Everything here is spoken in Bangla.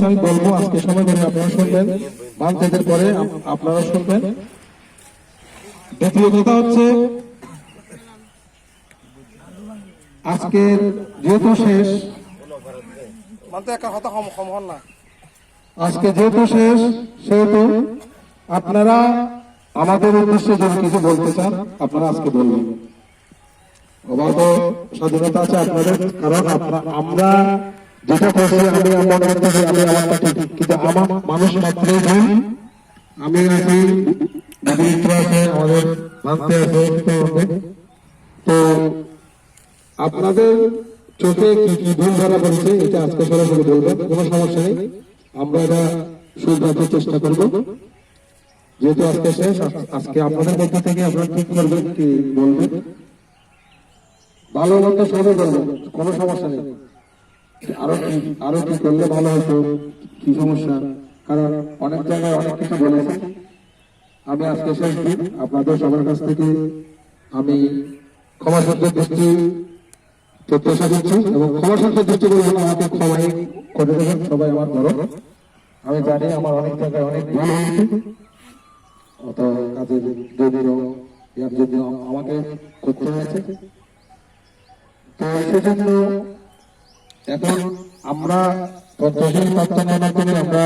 আমি বলবো, আজকে সময় করে আপনারা শুনবেন, বাচ্চাদের পরে আপনারা শুনবেন। দ্বিতীয় কথা হচ্ছে, আজকের যেহেতু শেষ, আজকে যেহেতু শেষ, সেহেতু আপনারা আমাদের উদ্দেশ্যে যদি কিছু বলতে চান আপনারা আজকে বলবেন। অবাধ স্বাধীনতা আছে আপনাদের, কারণ আমরা যেটা করছি, আমি মনে করতেছি আমি আমারটা ঠিক, কিন্তু আমার মানুষ মাত্রই ভুল। আমি আছি, আছে, আমাদের ভাবতে আছে, তো আপনাদের চোখে কি কি ভুল ধরা পড়েছে এটা আজকে সরাসরি বলবেন, কোনো সমস্যা নেই, আমরা এটা শুধরাতে চেষ্টা করব। যেহেতু আজকে শেষ, আজকে আপনাদের মধ্যে থেকে আপনারা ঠিক করবেন, কি বলবেন, ভালো মন্দ সবাই করবেন, কোনো সমস্যা নেই। আরো কি করলে ভালো হতো, কি সমস্যা, কারণ অনেক জায়গায় অনেক কিছু বলেছে। আমি আজকে শেষ দিন, আপনাদের সবার কাছ থেকে আমি ক্ষমা সুন্দর দৃষ্টি প্রত্যাশা করছি, এবং ক্ষমা সুন্দর দৃষ্টি বলবো না, আমাকে ক্ষমাই করে দেবেন সবাই আমার বড়। আমি জানি আমার অনেক জায়গায় অনেক ভুল হয়েছে, অত কাজে যদি আমাকে করতে হয়েছে, তো সেজন্য এখন আমরা পদ্মশীল প্রার্থনা আমরা